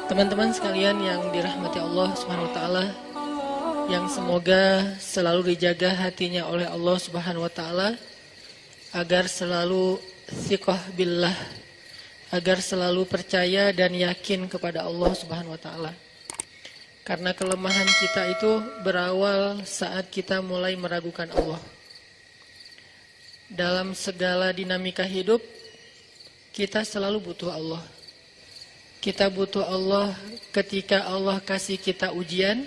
Teman-teman sekalian yang dirahmati Allah Subhanahu wa taala, yang semoga selalu dijaga hatinya oleh Allah Subhanahu wa taala agar selalu thiqah billah, agar selalu percaya dan yakin kepada Allah Subhanahu wa taala. Karena kelemahan kita itu berawal saat kita mulai meragukan Allah. Dalam segala dinamika hidup, kita selalu butuh Allah. Kita butuh Allah ketika Allah kasih kita ujian,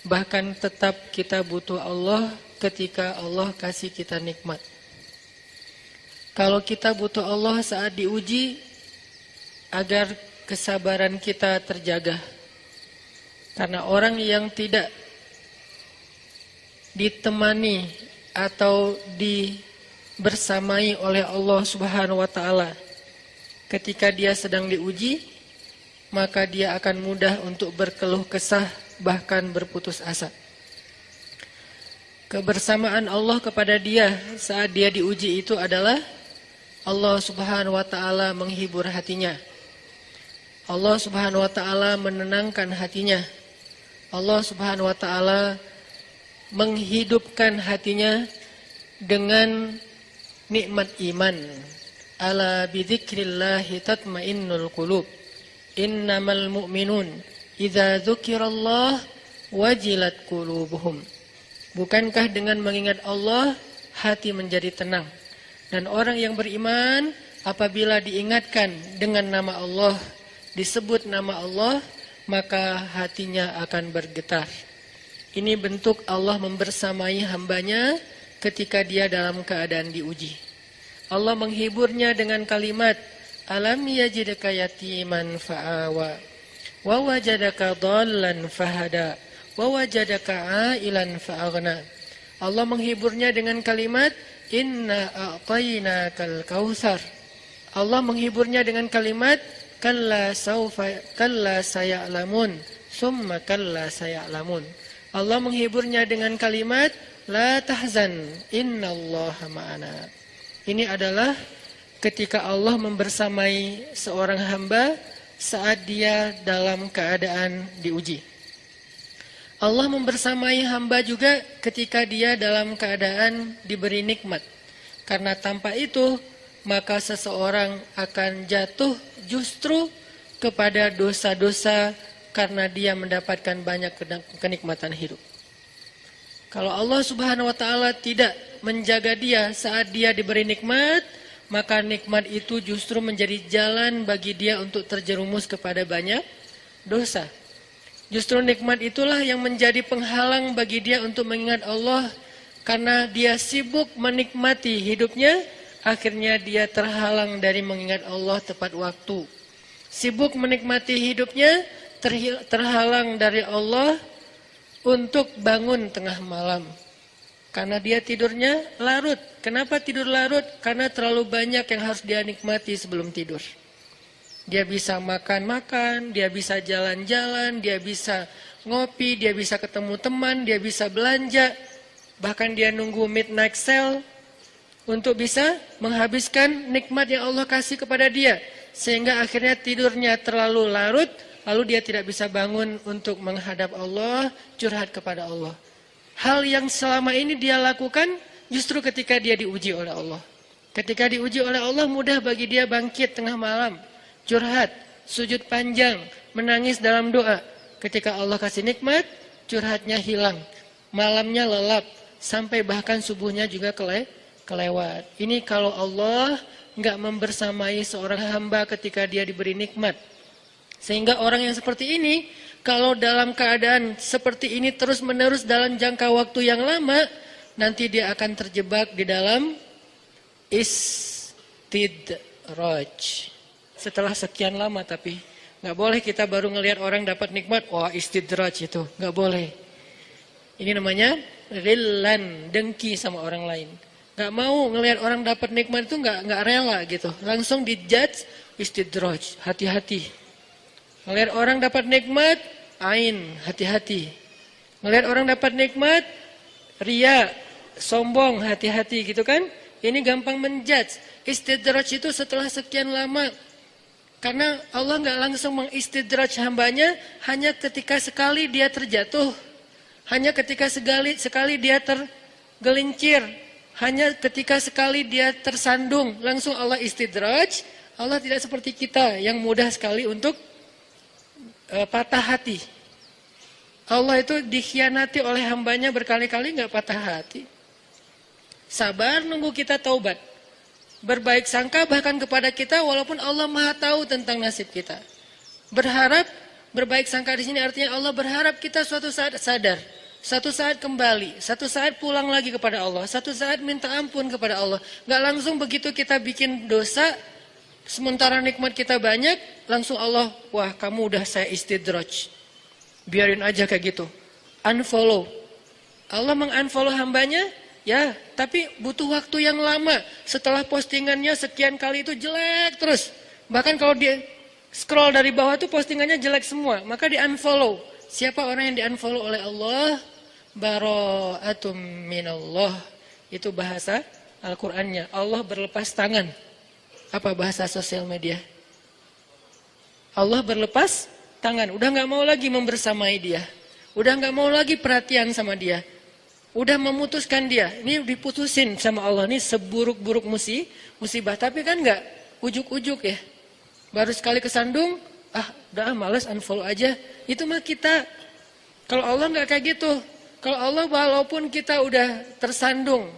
bahkan tetap kita butuh Allah ketika Allah kasih kita nikmat. Kalau kita butuh Allah saat diuji, agar kesabaran kita terjaga. Karena orang yang tidak ditemani atau dibersamai oleh Allah Subhanahu wa taala ketika dia sedang diuji, maka dia akan mudah untuk berkeluh kesah, bahkan berputus asa. Kebersamaan Allah kepada dia saat dia diuji itu adalah Allah Subhanahu wa taala menghibur hatinya. Allah Subhanahu wa taala menenangkan hatinya. Allah Subhanahu wa taala menghidupkan hatinya dengan nikmat iman. Ala bidzikrillahi tatmainnul qulub. Innamal mu'minun idza dzukirallah wajilat qulubuhum. Bukankah dengan mengingat Allah hati menjadi tenang? Dan orang yang beriman apabila diingatkan dengan nama Allah, disebut nama Allah, maka hatinya akan bergetar. Ini bentuk Allah membersamai hambanya ketika dia dalam keadaan diuji. Allah menghiburnya dengan kalimat, alam yajidka yatiman fa'awa, wa wajadaka dhallan fahada, wa wajadaka ailan fa'aghna. Allah menghiburnya dengan kalimat, inna a'tainakal kautsar. Allah menghiburnya dengan kalimat, kalla saya'lamun, summa kalla saya'lamun. Allah menghiburnya dengan kalimat, la tahzan, innallaha ma'ana. Ini adalah ketika Allah membersamai seorang hamba saat dia dalam keadaan diuji. Allah membersamai hamba juga ketika dia dalam keadaan diberi nikmat. Karena tanpa itu, maka seseorang akan jatuh justru kepada dosa-dosa karena dia mendapatkan banyak kenikmatan hidup. Kalau Allah Subhanahu wa taala tidak menjaga dia saat dia diberi nikmat, maka nikmat itu justru menjadi jalan bagi dia untuk terjerumus kepada banyak dosa. Justru nikmat itulah yang menjadi penghalang bagi dia untuk mengingat Allah, karena dia sibuk menikmati hidupnya, akhirnya dia terhalang dari mengingat Allah tepat waktu. Sibuk menikmati hidupnya, terhalang dari Allah untuk bangun tengah malam. Karena dia tidurnya larut. Kenapa tidur larut? Karena terlalu banyak yang harus dia nikmati sebelum tidur. Dia bisa makan-makan, dia bisa jalan-jalan, dia bisa ngopi, dia bisa ketemu teman, dia bisa belanja. Bahkan dia nunggu midnight sale untuk bisa menghabiskan nikmat yang Allah kasih kepada dia. Sehingga akhirnya tidurnya terlalu larut, lalu dia tidak bisa bangun untuk menghadap Allah, curhat kepada Allah. Hal yang selama ini dia lakukan justru ketika dia diuji oleh Allah. Ketika diuji oleh Allah, mudah bagi dia bangkit tengah malam, curhat, sujud panjang, menangis dalam doa. Ketika Allah kasih nikmat, curhatnya hilang, malamnya lelap, sampai bahkan subuhnya juga kelewat. Ini kalau Allah enggak membersamai seorang hamba ketika dia diberi nikmat. Sehingga orang yang seperti ini, kalau dalam keadaan seperti ini terus-menerus dalam jangka waktu yang lama, nanti dia akan terjebak di dalam istidraj. Setelah sekian lama, tapi nggak boleh kita baru ngelihat orang dapat nikmat, wah istidraj itu, nggak boleh. Ini namanya rillan, dengki sama orang lain. Nggak mau ngelihat orang dapat nikmat itu nggak rela gitu, langsung dijudge istidraj, hati-hati. Ngelihat orang dapat nikmat, ain, hati-hati. Ngelihat orang dapat nikmat, ria, sombong, hati-hati gitu kan. Ini gampang menjudge. Istidraj itu setelah sekian lama Karena Allah nggak langsung mengistidraj hambanya hanya ketika sekali dia terjatuh, hanya ketika sekali dia tergelincir, hanya ketika sekali dia tersandung, langsung Allah istidraj. Allah tidak seperti kita yang mudah sekali untuk patah hati. Allah itu dikhianati oleh hambanya berkali-kali nggak patah hati. Sabar nunggu kita taubat. Berbaik sangka bahkan kepada kita walaupun Allah Maha tahu tentang nasib kita. Berharap, berbaik sangka di sini artinya Allah berharap kita suatu saat sadar, suatu saat kembali, suatu saat pulang lagi kepada Allah, suatu saat minta ampun kepada Allah. Gak langsung begitu kita bikin dosa, sementara nikmat kita banyak, langsung Allah, wah kamu udah saya istidraj. Biarin aja kayak gitu. Unfollow. Allah mengunfollow hambanya, ya, tapi butuh waktu yang lama. Setelah postingannya sekian kali itu jelek terus. Bahkan kalau dia scroll dari bawah itu postingannya jelek semua, maka di unfollow. Siapa orang yang di unfollow oleh Allah? Bara'atum minallah. Itu bahasa Al-Qur'annya. Allah berlepas tangan. Apa bahasa sosial media? Allah berlepas tangan. Udah gak mau lagi membersamai dia. Udah gak mau lagi perhatian sama dia. Udah memutuskan dia. Ini diputusin sama Allah. Ini seburuk-buruk musibah. Tapi kan gak ujuk-ujuk ya. Baru sekali kesandung, udah males unfollow aja. Itu mah kita. Kalau Allah gak kayak gitu. Kalau Allah walaupun kita udah tersandung.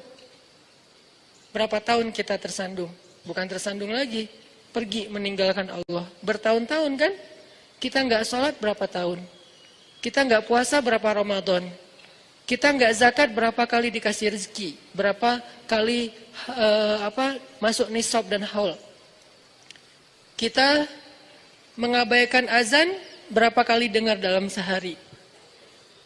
Berapa tahun kita tersandung? Bukan tersandung lagi. Pergi meninggalkan Allah. Bertahun-tahun kan? Kita gak sholat berapa tahun? Kita gak puasa berapa Ramadan? Kita nggak zakat berapa kali dikasih rezeki, berapa kali masuk nisab dan haul. Kita mengabaikan azan berapa kali dengar dalam sehari.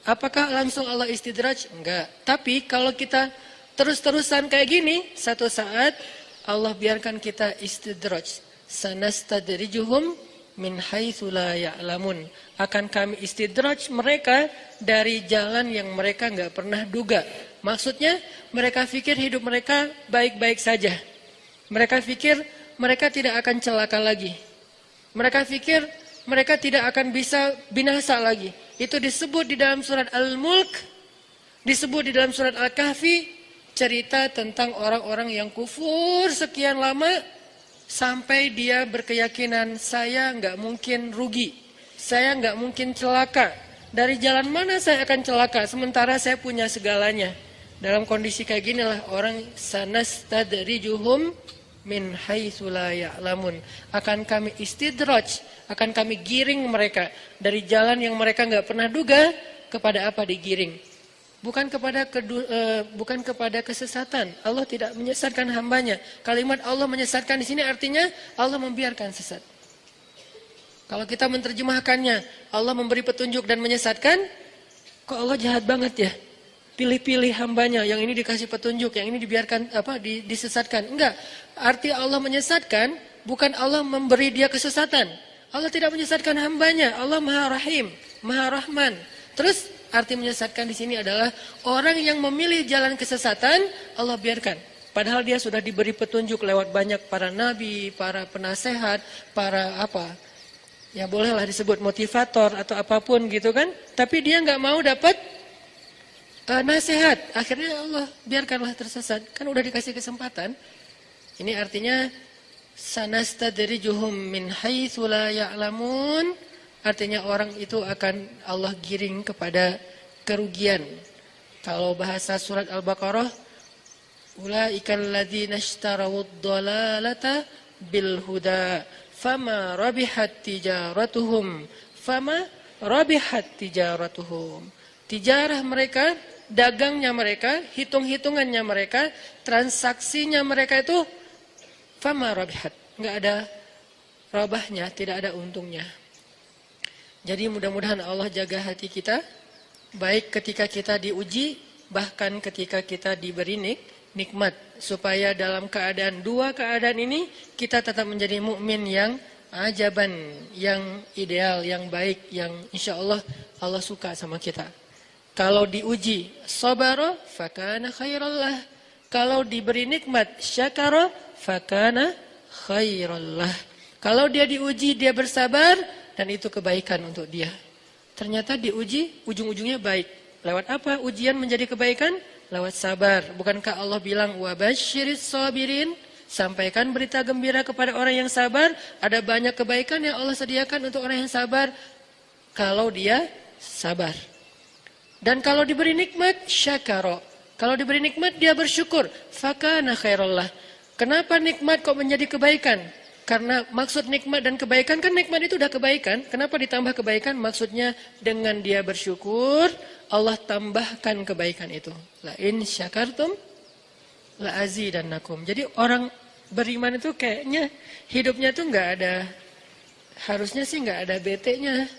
Apakah langsung Allah istidraj? Enggak. Tapi kalau kita terus-terusan kayak gini, satu saat Allah biarkan kita istidraj. Sanastadrijuhum min haitsu la ya'lamun. Akan kami istidraj mereka dari jalan yang mereka nggak pernah duga. Maksudnya mereka pikir hidup mereka baik-baik saja. Mereka pikir mereka tidak akan celaka lagi. Mereka pikir mereka tidak akan bisa binasa lagi. Itu disebut di dalam surat Al-Mulk, disebut di dalam surat Al-Kahfi, cerita tentang orang-orang yang kufur sekian lama sampai dia berkeyakinan saya nggak mungkin rugi. Saya nggak mungkin celaka. Dari jalan mana saya akan celaka? Sementara saya punya segalanya. Dalam kondisi kayak gini lah orang sanastadrijuhum min haitsu la ya'lamun. Akan kami istidraj, akan kami giring mereka dari jalan yang mereka nggak pernah duga kepada apa digiring. Bukan kepada kesesatan. Allah tidak menyesatkan hambanya. Kalimat Allah menyesatkan di sini artinya Allah membiarkan sesat. Kalau kita menerjemahkannya, Allah memberi petunjuk dan menyesatkan, kok Allah jahat banget ya? Pilih-pilih hambanya, yang ini dikasih petunjuk, yang ini dibiarkan disesatkan. Enggak, arti Allah menyesatkan, bukan Allah memberi dia kesesatan. Allah tidak menyesatkan hambanya, Allah Maha Rahim, Maha Rahman. Terus arti menyesatkan di sini adalah orang yang memilih jalan kesesatan, Allah biarkan. Padahal dia sudah diberi petunjuk lewat banyak para nabi, para penasehat, para ya bolehlah disebut motivator atau apapun gitu kan. Tapi dia nggak mau dapat nasihat. Akhirnya Allah biarkanlah tersesat. Kan udah dikasih kesempatan. Ini artinya sanastadrijuhum min haitsu la ya'lamun. Artinya orang itu akan Allah giring kepada kerugian. Kalau bahasa surat Al-Baqarah, ulaikal ladzina ishtarawud dhalalata bil huda fama rabihat tijaratuhum. Tijarah mereka, dagangnya mereka, hitung-hitungannya mereka, transaksinya mereka itu fama rabihat. Enggak ada rabahnya, tidak ada untungnya. Jadi mudah-mudahan Allah jaga hati kita, baik ketika kita diuji, bahkan ketika kita diberi nikmat, supaya dalam dua keadaan ini kita tetap menjadi mukmin yang ajaban, yang ideal, yang baik, yang insya Allah Allah suka sama kita. Kalau diuji sabara fakana khairallah, kalau diberi nikmat syakara fakana khairallah. Kalau dia diuji, dia bersabar, dan itu kebaikan untuk dia. Ternyata diuji, ujung-ujungnya baik. Lewat apa ujian menjadi kebaikan? Lewat sabar. Bukankah Allah bilang, wabasyiris sabirin? Sampaikan berita gembira kepada orang yang sabar. Ada banyak kebaikan yang Allah sediakan untuk orang yang sabar. Kalau dia sabar. Dan kalau diberi nikmat, syakaro. Kalau diberi nikmat, dia bersyukur. Fakana khairallah. Kenapa nikmat kok menjadi kebaikan? Karena maksud nikmat dan kebaikan, kan nikmat itu udah kebaikan. Kenapa ditambah kebaikan? Maksudnya dengan dia bersyukur, Allah tambahkan kebaikan itu. La in syakartum la azidannakum. Jadi orang beriman itu kayaknya hidupnya tuh nggak ada, harusnya sih nggak ada bete-nya.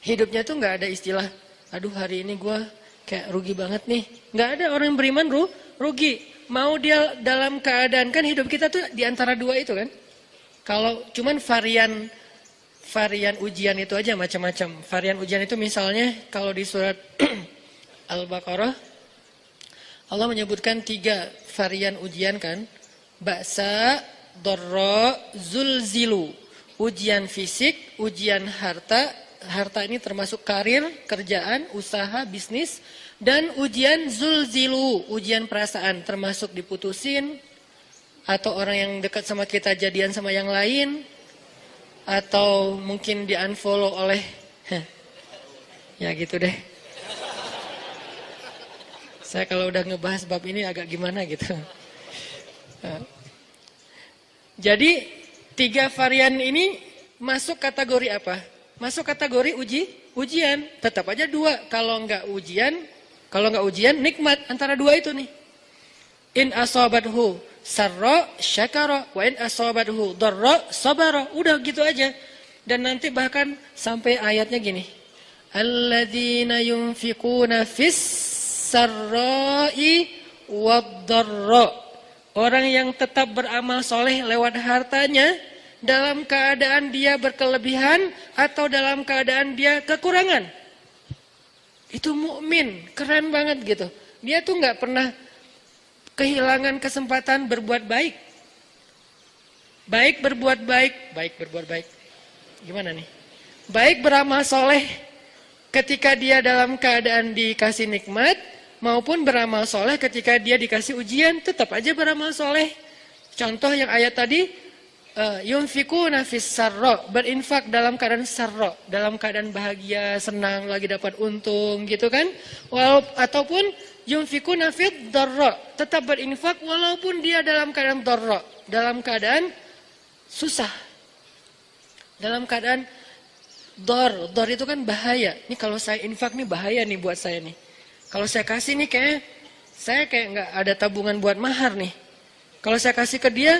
Hidupnya tuh nggak ada istilah, aduh hari ini gue kayak rugi banget nih. Nggak ada orang yang beriman rugi. Mau dia dalam keadaan, kan hidup kita tuh di antara dua itu kan. Kalau cuman varian ujian itu aja macam-macam. Varian ujian itu misalnya kalau di surat Al-Baqarah Allah menyebutkan 3 varian ujian kan. Ba'sa, dharra, zulzilu. Ujian fisik, ujian harta. Harta ini termasuk karir, kerjaan, usaha, bisnis. Dan ujian zulzilu, ujian perasaan, termasuk diputusin. Atau orang yang dekat sama kita jadian sama yang lain. Atau mungkin di-unfollow oleh, ya gitu deh. Saya kalau udah ngebahas bab ini agak gimana gitu. Jadi 3 varian ini masuk kategori apa? Masuk kategori ujian. Tetap aja 2. Kalau nggak ujian nikmat, antara 2 itu nih. In asabathu sarra syakara wa in asabathu dharra sabara. Udah gitu aja. Dan nanti bahkan sampai ayatnya gini. Alladzina yunfikuna fis sarra'i wad-dharra. Orang yang tetap beramal soleh lewat hartanya dalam keadaan dia berkelebihan atau dalam keadaan dia kekurangan. Itu mukmin, keren banget gitu. Dia tuh nggak pernah kehilangan kesempatan berbuat baik. Baik berbuat baik. Gimana nih? Baik beramal soleh ketika dia dalam keadaan dikasih nikmat, maupun beramal soleh ketika dia dikasih ujian, tetap aja beramal soleh. Contoh yang ayat tadi, yunfikuna fis sarra, berinfak dalam keadaan sarra, dalam keadaan bahagia, senang, lagi dapat untung gitu kan. Ataupun yunfikuna fid dharra, tetap berinfak walaupun dia dalam keadaan dharra, dalam keadaan susah. Dalam keadaan dor itu kan bahaya. Ini kalau saya infak nih bahaya nih buat saya nih. Kalau saya kasih nih saya kayak nggak ada tabungan buat mahar nih. Kalau saya kasih ke dia,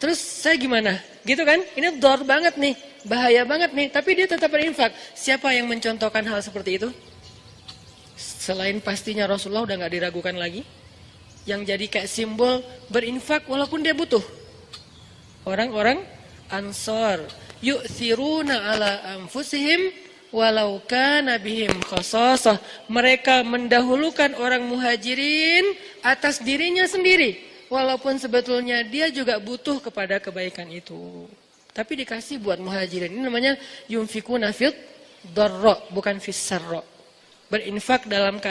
terus saya gimana? Gitu kan? Ini dor banget nih, bahaya banget nih. Tapi dia tetap berinfak. Siapa yang mencontohkan hal seperti itu? Selain pastinya Rasulullah udah nggak diragukan lagi. Yang jadi kayak simbol berinfak walaupun dia butuh. Orang-orang Ansor, yu'thiruna ala anfusihim walau kana bihim khasasah. Mereka mendahulukan orang muhajirin atas dirinya sendiri, walaupun sebetulnya dia juga butuh kepada kebaikan itu. Tapi dikasih buat muhajirin. Ini namanya yunfikuna fid dharra, bukan fis sarra. Berinfak dalam